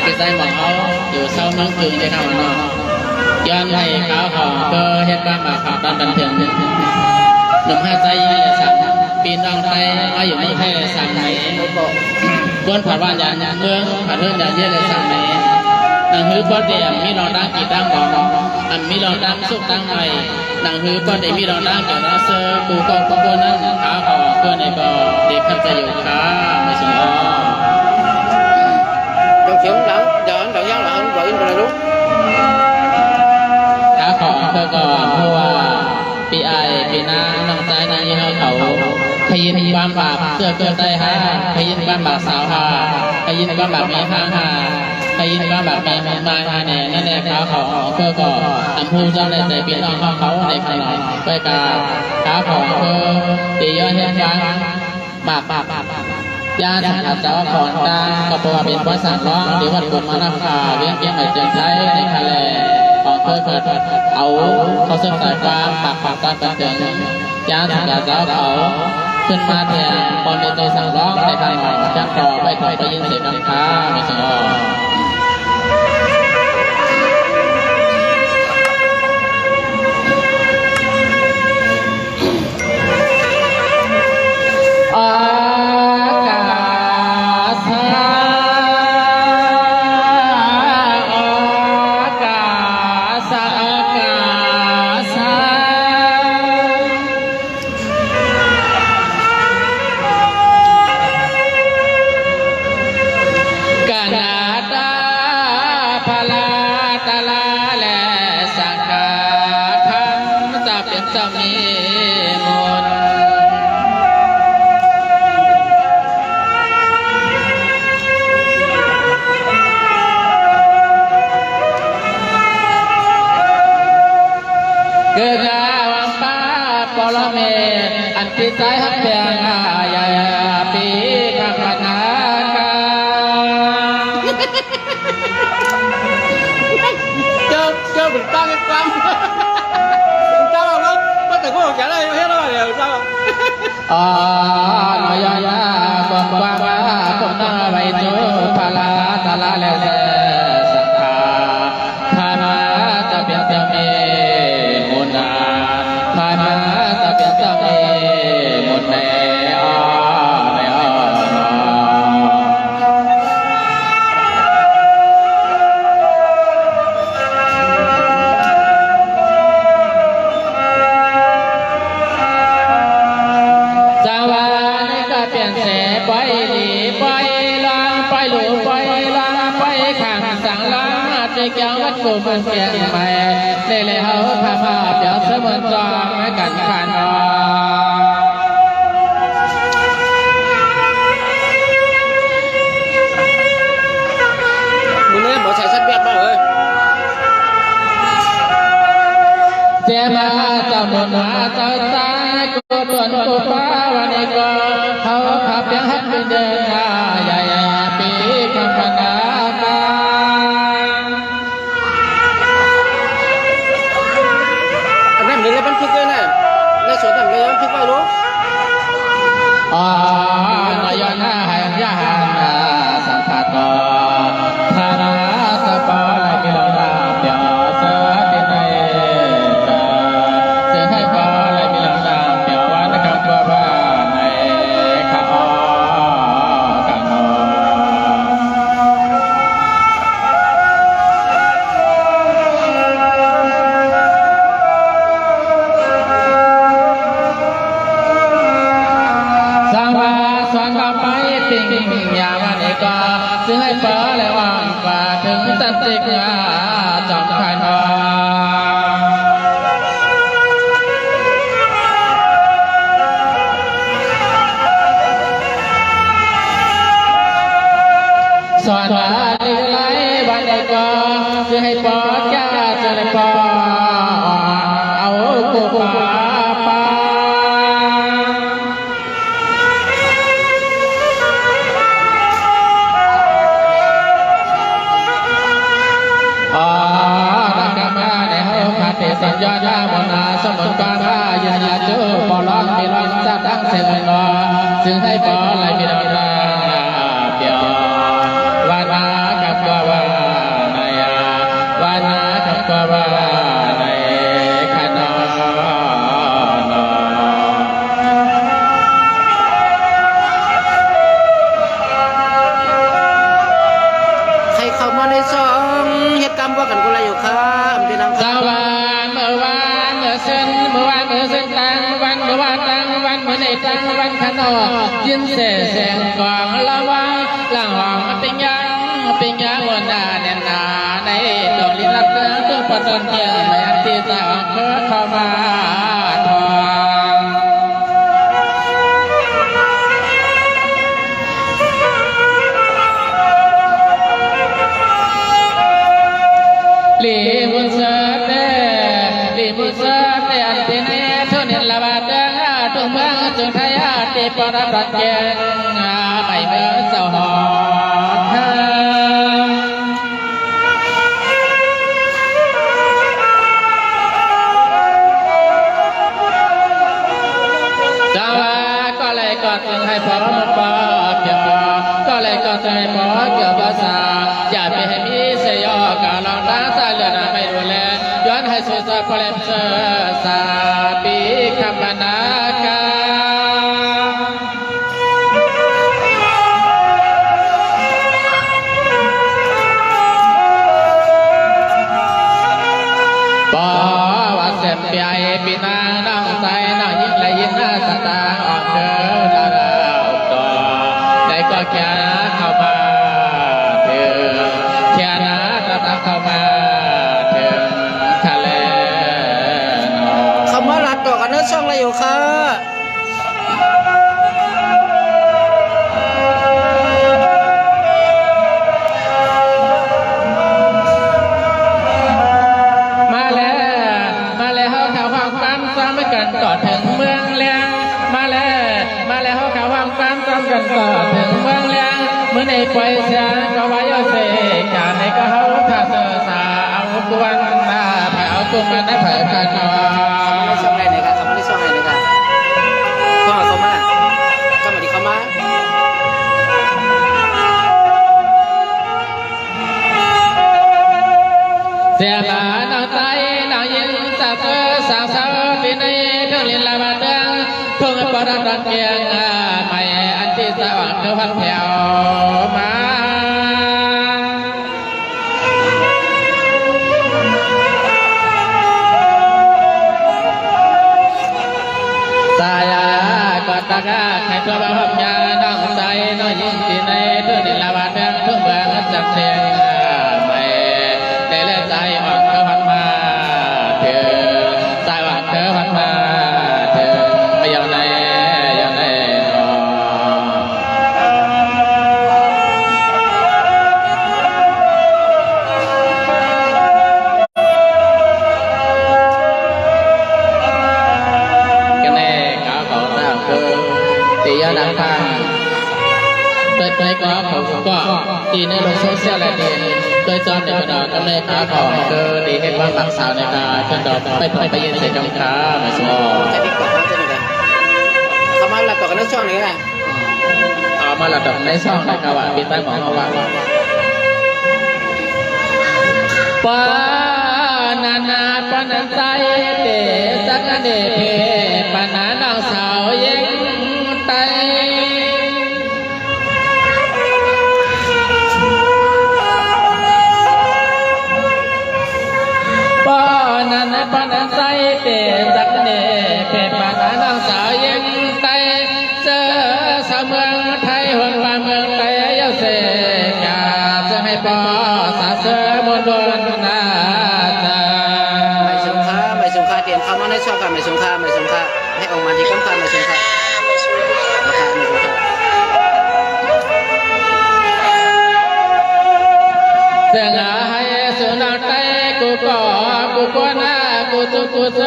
คือใจหมองเขาอยู่เศร้าเมืองกึ่งได้คำว่าย้อนให้ขาวของก็เฮ็ดบ้านมาขับบ้านบันเทิงหนุ่มห้าใจยี่เลยสั่งปีนรองไทยมาอยู่เมืองไทยเลยสั่งไหนบนผ่านบ้านยานเมืองผ่านเรื่องยานเยี่ยเลยสั่งไหนหนังฮือปอดเดียมมีรองดังกี่ดังบอกอันมีรองดังสุกดังใหม่หนังฮือปอดเดียมีรองดังเกี่ยวกับเซอร์ปูกองปูนั้นขาวของเพื่อนในบ่อเด็กขับใจอยู่ขาไม่สมบูรณ์trong chiếu lắm giờ anh đợi giang là anh gọi in rồi đúng ขาวของเพื่อก่อนเพราะว่าปีไอปีน้ำน้องใจนางยี่ห้อเขาขยินบ้านบาปเสื้อเกินใจฮะขยินบ้านบาปสาวฮาขยินบ้านบาปแม่ข้างฮาขยินบ้านบาปแม่มาฮาแน่นั่นแหละขาวของเพื่อก่อนอันพูเจ้าในใจปีน้องเขาในขนมไปกาขาวของเพื่อตีย้อนเห็นฟังบาปยาสังกัดเจ้าของตาก็เพราะว่าเป็นพระสังร้องหรือวัดกฎมานาคาเวียงเกียงใหม่เจียงใจในทะเลของเพื่อเกิดเอาเขาเส้นสายฟ้าปากตาเป็นเกิงยาสังกัดเจ้าเขาขึ้นมาแทนตอนเป็นตัวสั่งร้องในทางหลังจังต่อไปต่อไปยินเสียงกังค้าไม่สงบจะมีมนเกิดงาวังป้าปรเมศอันปีใจฮักเพียงอาญาปีข้างพันหากาเจ้าbình tăng cái tăng sao không có từng có một trả lời hết rồi đều sao nói ya bom qua bom na bay chu phala tala le sakha thana tapya tapme mona thana tapya tapme mona kéo mắt cùng phần phiền mày để lệ hậu tham hợp giáo sớm hơn cho mấy cảnh khăn mình em bỏ chạy sắt vẹt bao ơi che mà chào một mà chào ta cô tuần cô phá và đi cô hậu khắp tiếng hát bên đời dài bị cầm phần lấy bắn phức đây này, lấy số tầm lấy bắn phức vào luôn. Nói yon hai ya sang phạt thana sapa lại bị lòng đam biểu sơ bên này sơ hai pa lại bị lòng đam biểuวันกับตัวบ้านในข้ากันยาวันเอกาซึ่งให้เปิดและวางฝ่าถึงสันติกาจอมขันสอนว่าดีไรวันเอกาซึ่งให้เปิดยาจะได้เปิดเอากูป่าสัญญาณมนาสมุนปารายันยาจูปอลอนมีรันจัดตั้งเสนนอจึงให้ปอไหลมีดาเปียววานากับตัววา เข้ามาในซองเหตุกรรมว่ากันกุลาอยู่ครับพี่น้องค ส รับ วานเมื่อวานเมื่อเส้นเมื่อวานเมื่อเส้นตังวันเมื่อวานตังวันเมื่อในตังวันขนอยินเสแสงกองละว่าหลังห้องเป็นยังวันหน้าแน่นหนาในดอกลิ้นลับเตือนตัวปตนเกียงไม่อันที่สาวเข้ามาทองลีบุษเตลีบุษเตอันเป็นเอทุนิลาบาตังตุเมืองจุไทยติปรปัจเจงไม่เมื่อสหอก็จึงให้พอมุปาเกี่ยวก็เลยก็จึงให้พอเกี่ยวภาษาอย่าไปให้มีเสียกาลองตาสายเลือดไม่รู้แลย้อนให้สุดสะพเลเสสาปีคำนากาปอวัดเสียปีไอปีนางน้องใจน้องยิ่งเลยยิ่งน่าสตาออกเดินก็แค่เข้ามาถึงแค่นั้นตาเข้ามาถึงทะเลคำว่ารัดต่อกันเนื้อช่องอะไรอยู่ครับมาแล้วเขาความความซ้ำไม่กันต่อถึงเมืองเลี้ยงมาแล้วเขาความความซ้ำกันต่อถึงเมืองเลี้ยงเมื่อในปล่อยเสียงก็ว่าโยเสกจากในก็เขาถ้าเสือสาเอากวนหน้าเผาตุ้มมันได้เผากันนอ ไม่ช่องอะไรนะครับคำไม่ช่องอะไรนะครับเข้ามาดีเข้ามาเสียบานางใจนางยิงสาวสาวสาวปีในเรื่องลินลาบาเตืองทุ่งปอดันเกียงไม่อันที่สว่างเท่าพันแถวมาสายกอดตากาใครตัวบ้าพยาน้องใจน้องยิงปีในเรื่องลินลาบาเตืองทุ่งเบืองจับเสียงไม่ได้เล่นใจอ่อนเท่าพันมาเธอสายหวานเธอพันมาเธอไม่ยอมไหนดังฟังโดยไปก็ผมก็ตีในโลกโซเชียลและดีโดยจอมเด็กดอกกำเนิดขาของคือดีให้ความหลักสาวในการจนดอกไปยืนใส่จงขาไม่สมองจะดีกว่าจะดีกว่าคำว่ารัดต่อกันเนื้อช่องนี้นะเอามาหลับในช่องนะครับว่าบินไปหมอเอาว่าปานานาปนันใจเตสักเดเพปนาน้องสาวเย็งไตปานันใจเตสักเดเพปนาน้องสาวเย็งไตเจอสาวเมืองไทยหนป่าเมืองไทยเยาเสกาจะให้ปอสาเสือมนบนนาไม่สงค่าเปลี่ยนคำว่าในช่องค่ะไม่สงค่าให้ออกมาที่คำค่ะไม่สงค่าเสียงให้สุนัขไตกูก็กูกนากูตุกูเส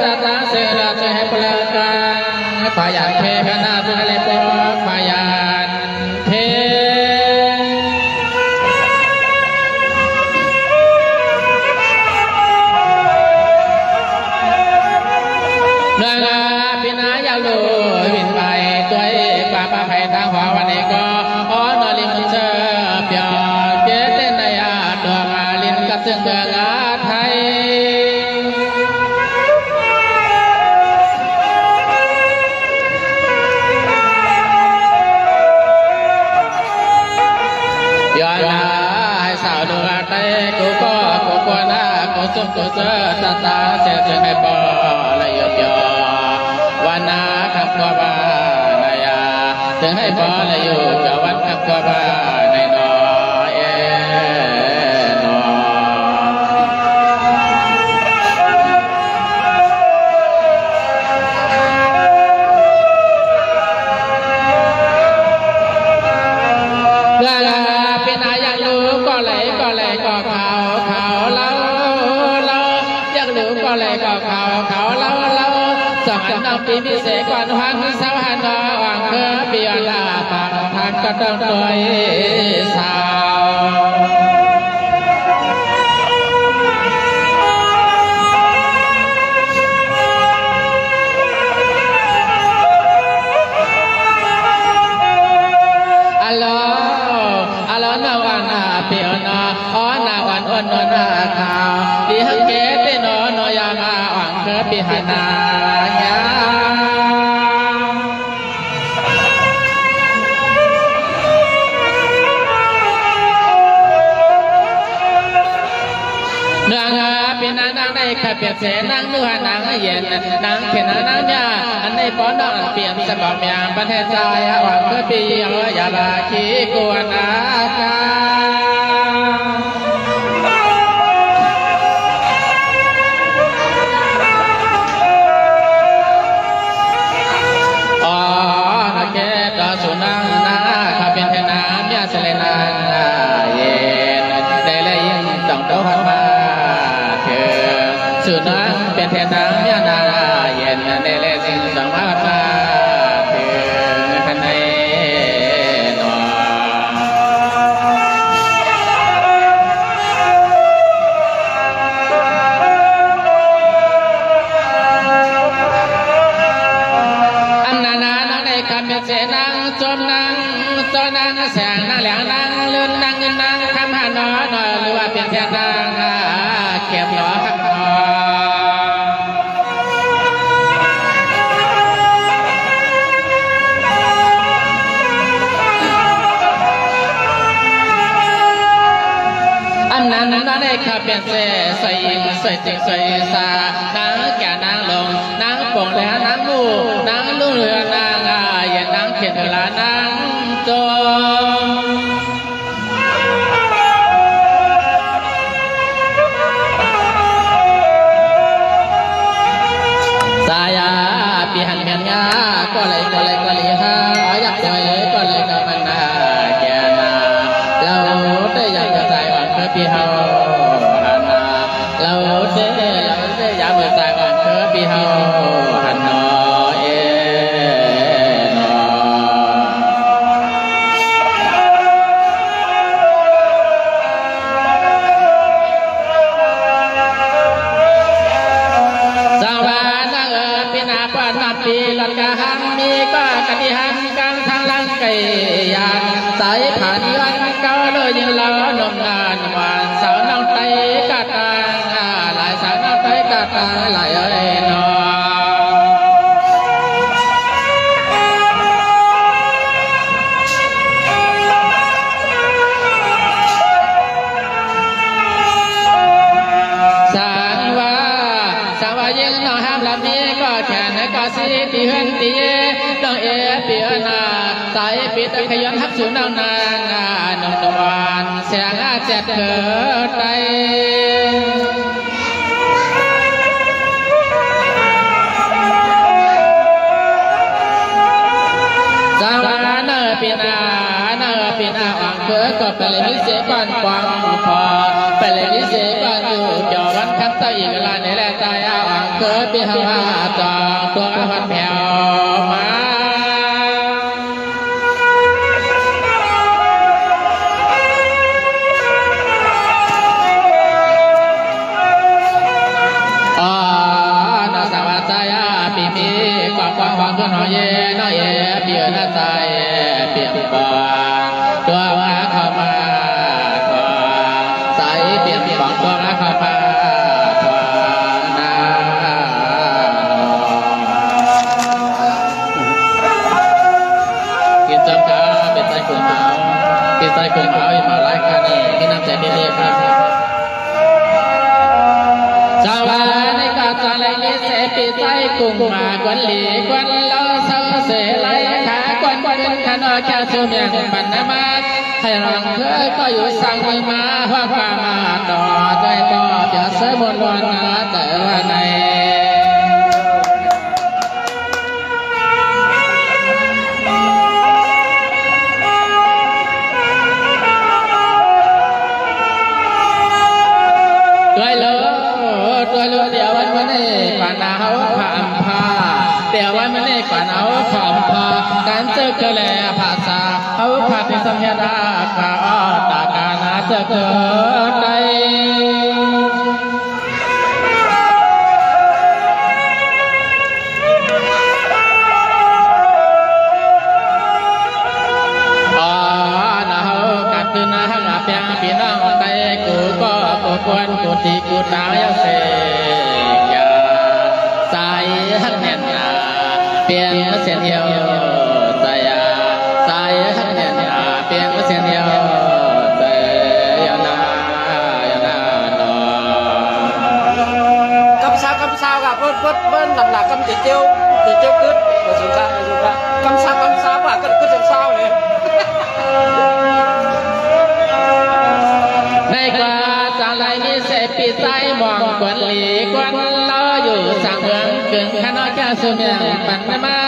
ตาตาเสือจะให้เปลือกกันพยานเพพนาจะให้ปอกพยานเพเมื่อพินายาลูวินไปตัวเอกป่าป่าไผ่ทางหัววันนี้ก็อ๋อนอลิมเชเปียเจเตนายาตัวมาลินกับซึ่งเมืองไทย ไตกูก็กูกนากูสุกูเจอตาตาเสียจึงให้ปอละยบยอวานาขับกบานายาจึงให้ปอละอยู่กับวัดขับกบาในนอเอนอเป็นนายอยากรู้ก็เลยก็เขาเราอยากรู้ก็เลยก็เขาเราสองอันน้องปีพิเศษก่อนหันสาวหันนอวังเพื่อเปียลาปากทางก็ต้องด้วยสาวนาวันเปียนาอ๋อนาวันอ้นนนาขาวดีฮักเกตโนโนยามาหวังเกิดปีหานาญาเนื้อเป็นนางในขับเปียกเสนางนัวนางเย็นนางเข็นนางยาอันในป้อนนางเปลี่ยนสบอกยางประเทศใจหวังเกิดปียาลาคีกวนอากาสุนังนาข้าเป็นเทนามยาเสลนังเย็นได้เลยยินต้องโตพันมาเถิดสุนังเป็นเทนามยานาเย็นได้เลยสิ่งต้องพันมาเถิดในนออันนานาในคำเป็นเสนังจมนางตัวนางแสงนางแหลงนางเลื่อนนางเงินนางคำหาหนอหน่อยหรือว่าเป็นแค่นางเก็บหนอขับหนออันนั้นนั่นได้ขับเป็นเสใส่ยิงใส่จิงใส่สานางแก่นางลงนางปงแล้วนางมูนางลุ่งเรือนางอย่านางเขียนลานางจมสายาปีหันเมียนงาก็เลยฮาอยากไปก็เลยก็มันนาแก่นาเราได้อยากจะใจหวังเพื่อพี่เฮาหันนาเราได้อยากเมื่อใจหวังเพื่อพี่เฮาหันนอเอนอสาวนาปีนาปานนาปีหลังกะหันมีก็กะดิหันกันทางลังไก่ยานสายผ่านยันเก้าเลยยิงเรานมนานหวานสาวน้องไตกะตาหลายสาวน้องไตกะตาหลายเอ้นอสาวยิงน้องห้ามลำนี้ก็แขนก็สีตีเฮือนตีน้องเปียนาสายปิดขยันทักสูนางนางนวานเสียงเจ็ดเกิดใจสาวนาปีนาวังเกิดก็ไปเลยมิเสก่อนกวางพอไปเลยมิเสก่อนอยู่จอวันคับเต้าอีกลาในแหล่ใจวังเกิดปีหาตองตัวพันแผ่วมาปีมีความหวังตัวน้อยเย่เปียหน้าใจเปียกบางตัวมาเข้ามาขวาสายเปียกบางตัวมาเข้ามาขวานากินจำขาเป็นใจกลุ่มเขาเป็นใจกลุ่มเขาอีกมาไล่กันนี่มีน้ำใจเรียบครับ กุ้งมากวนหลีกวนล้อเสาเสไลขากวนขึ้นขนอแก้วชูเมียงปันนามาให้รังเคยก็อยู่สั่งมือมาว่าความมาต่อใจต่อจะเสมนวันนาแต่ว่าในตัวเดียววันนี้ป่านเอาผ่านพาเดี๋ยววันนี้ป่านเอาผ่านพาการเจอเกลภาษาเอาผ่านสัมยาดาข้าอ้อตาการนาเจอเกิดใดคือนาหักเปียงพี่น้องใจกูก็กูควรกูตีกูตายเสียใจหักแน่นนาเปลี่ยนเสียเดียวใจใจหักแน่นนาเปลี่ยนเสียเดียวใจยานาหนอกำซาวกับเบิ้ลหลักกำติเจียวกึศมาสุดละกำซาวว่ะก็จะซาวเลยในกว่าจางไรมีเสปีใจมองกวนหลีกวนล้ออยู่สั่งเมืองเกินขนอแก้วสุเมียงปันมา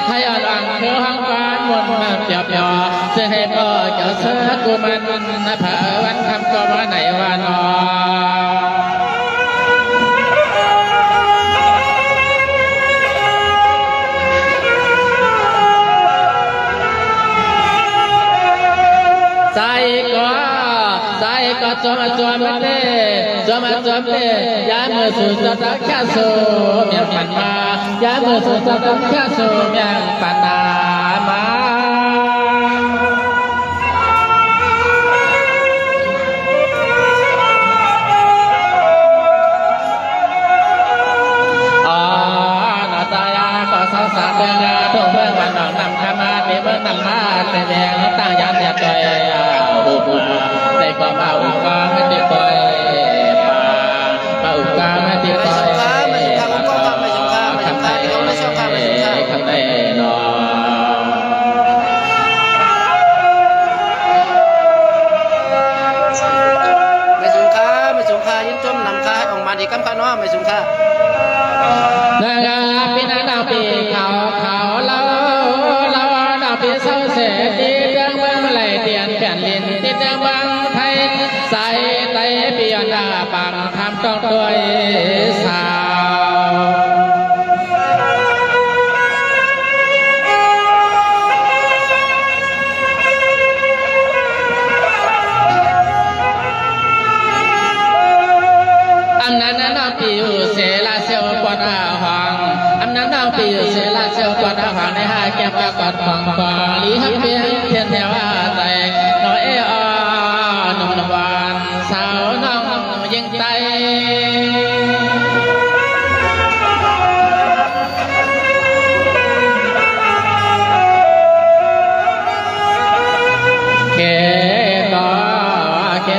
ให้อ่อนอ่างคือห้องฟ้ามนมาเปียบยอเสื้อให้พ่อเจ้าเสื้อกูมันนะเผอวันคำก็ว่าไหนว่านอใจก็จอมเต้ยามือสุดจะแค่สูเมียปันมายามือสุดจะแค่สูเมียปันนามานาตายาก็สาวสาวเดินทุ่งเมืองวันนองนำขมาเมื่อนำมาแต่แดงตั้งยันยัดตัวบุกมาในความเอาอุกาไม่ติดต่อยป่าอุกาไม่ติดต่อยคำไหนนอไม่สงค่ายิ่งจมนำค่าให้ออกมาดีกำค่าน้อไม่สงค่านาปีนาดาวปีเขาเราดาวปีเศร้าเสียตีเรื่องเมืองไหลเตียนเปลี่ยนลินติดเรื่องเมืองไทยใส่ไตปียนดาปังทำต้องด้วยสาวอันนั้นน้องปีอยู่เสลาเซียวปอดอาหองอันนั้นน้องปีอยู่เสลาเซียวปอดอาหองในหาแก้มกอดของกอลีฮักเพียงเทียนแถวใจน้อยหนุ่มนวลสาวน้องยิงใจ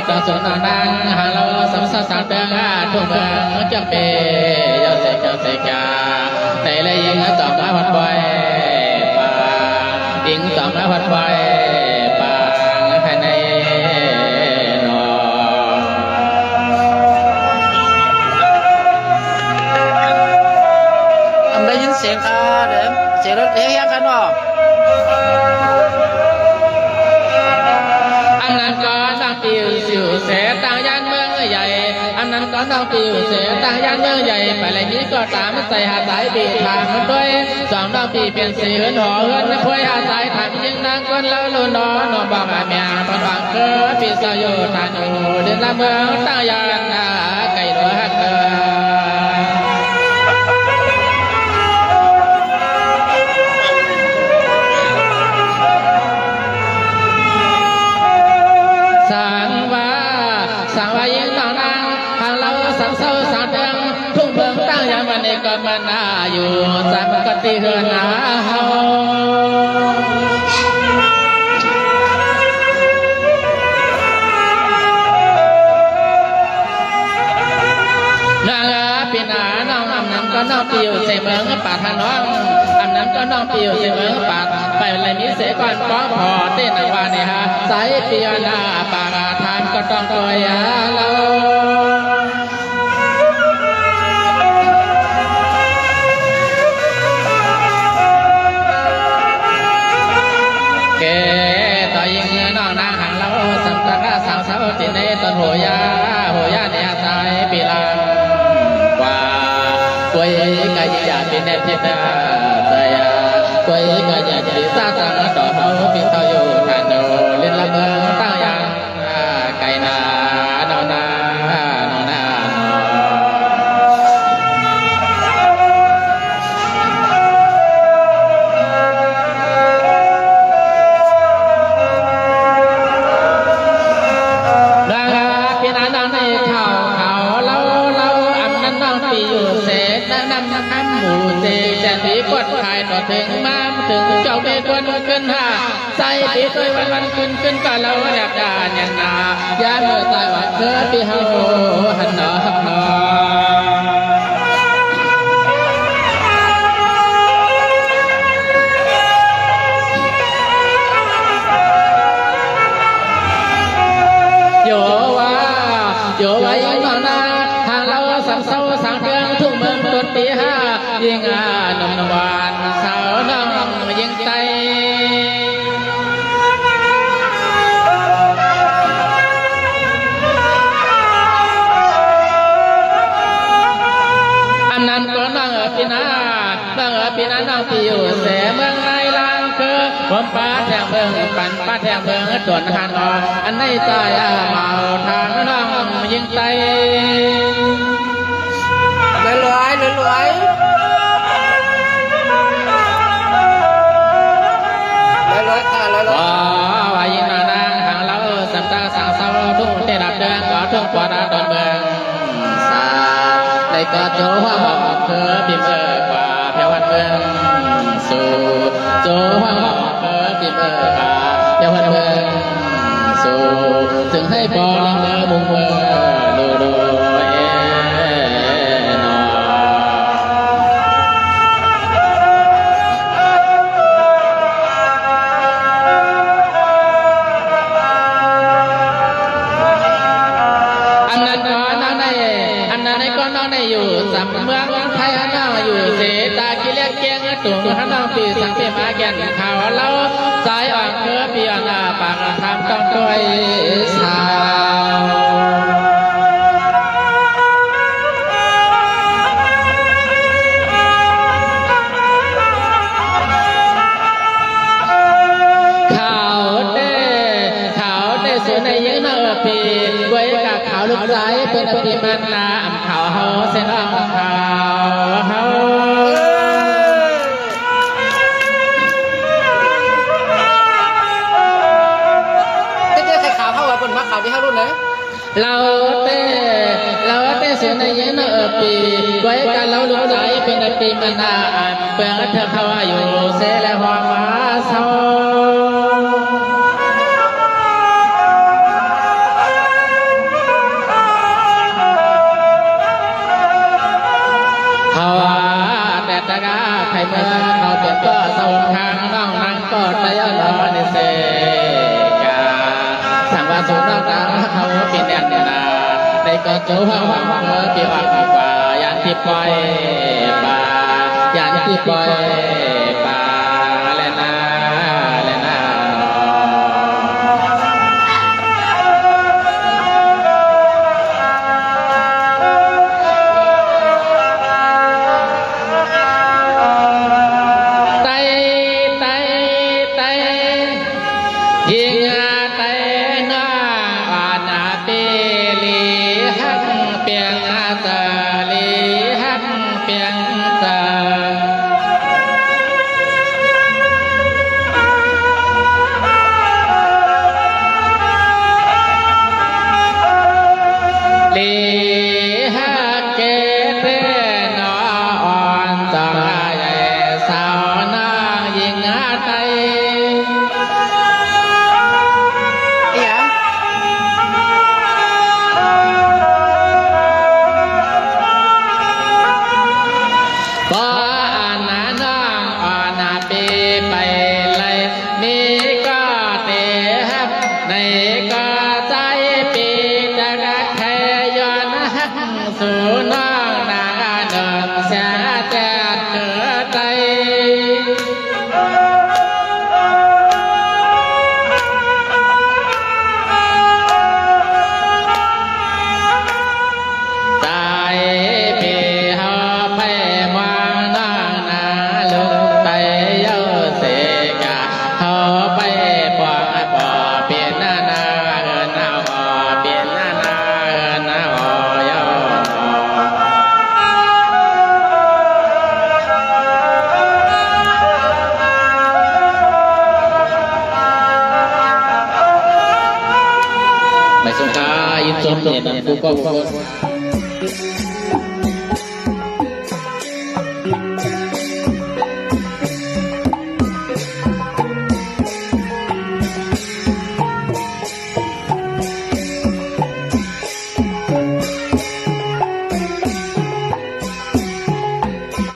ต่อสุนันท์ฮัลโหลสมศักดิ์สังเดือนทุ่งเมืองเจ้าเปย์เจ้าเสกาในเลยยิงต่อมาวัดไว้ป่ายิงต่อมาวัดไว้ป่าภายในนอได้ยินเสียงเด้อเสียงรถเฮียงกันเนาะอันนั้นก็ตั้งปีอยู่เสตั้งยันเมืองใหญ่อันนั้นก็ตั้งปีอยู่เสตั้งยันเมืองใหญ่ไปเลยนี้ก็ตามใส่หาสายปีทางมันด้วยสองดาวปีเปลี่ยนสีเหินหอเหินพวยหาสายทางยิงนางคนเล่าลุนนอนบอกอาเมียตอนวางเกิดปีสายทานอูเดินละเมืองตั้งยันไก่ตัวฮักเกอสั่งว่ายิงต่างนางทางเราสั่งเศร้าสั่งเดิงทุ่งเพิงตั้งยามวันนี้ก็มันน่าอยู่สามกติเฮือนนาเฮานางปีนาน้องนำก็น้อง องปิวเสเมืองป่าทางน้องอันนั้นก็น้องปิวเสเมืองป่าไปอะไรนี้เสก่อนป้อพอเต้นวานี่ฮะสายเปียนาป่าทานก็ต้องคอยเราเกต่อยิงน้องนางหังเราสัมตะสาวสาวติเนตนโหยาเนี่ยสายปีลางว่า quay cái gì à bên em thế ta tay quay cái gì chỉ xa tăng đỏ hậu bên tao yêu thản đồ lên làm ơn tao yang cái na nó naถึงมาถึงเจ้าเบกวนขึ้นหาใส่ปีตัววันขึ้นก็เราแอบด่านอย่างนาย่าเมื่อตายว่าเธอปีเฮาหันหนอหักหนอโยว่ายิ่งนอนนาทางเราสังเศร้าสังเทืองทุ่งเมืองต้นปีห้ายิ่งนมนวานสาวน้องยิ่งใจอันนั้นก็น้องปีนาน้องปีอยู่เสเมืองในลางคือผมป้าแทงเมืองปั่นป้าแทงเมืองส่วนหันนออันในใจเมาทางน้องยิ่งใจรวยค่ะรวยว่ายินนางหางเราสัมตาสังเศร้าทุ่งเตดับเดินก็ทุ่งปวดดอนเมืองสาในก็โจว่าบอกเธอบิมกว่าเพียวันเมืองสู่โจว่าบอกเธอบิมกว่าเพียวันเมืองสู่ถึงให้ปอลังเมืองมุงเมืองดูอยู่สัมเมืองไทยน้องอยู่เสตากิเลสเกียงตุ่มน้องปีสังเกตมาแก่นข่าวเราสายอ่อนเพื่อเปียนาปากทำต้องด้วยสาวข่าวได้ส่วนในยังนอปีไว้กับข่าวลูกสายเป็นอภิมันนาข่าวเฮาเส้นอ่างข่าวเฮาใครข่าวเฮาว่าคนมาข่าวที่เฮารุ่นเลยเราเต้เสียในเย็นปีไว้กันเราลูกสายเป็นอภิมันนาเปลืองเธอเขาอยู่เสและหอมมาเศร้าใครเมื่อเขาเป็นก็สวงทางน้องนั่งก็ใจร้อนในเสกาสั่งว่าสุนทรเขาเป็นแน่นนาในก็โจ้ว่าเมื่อที่ว่าป่ายานที่ปล่อยป่ายานที่ปล่อยป่าและนา สูนองนางอาเดินเสียแต่เกิดใจตายปีเฮาไปวางนางนาลุกไปเยาเสกะเฮาไปปองปอเปลี่ยนหน้านาเอินหน้าหอเปลี่ยนหน้านาเอินหน้าหอเยาไม่สงขายินชมเนี่ยผู้ก็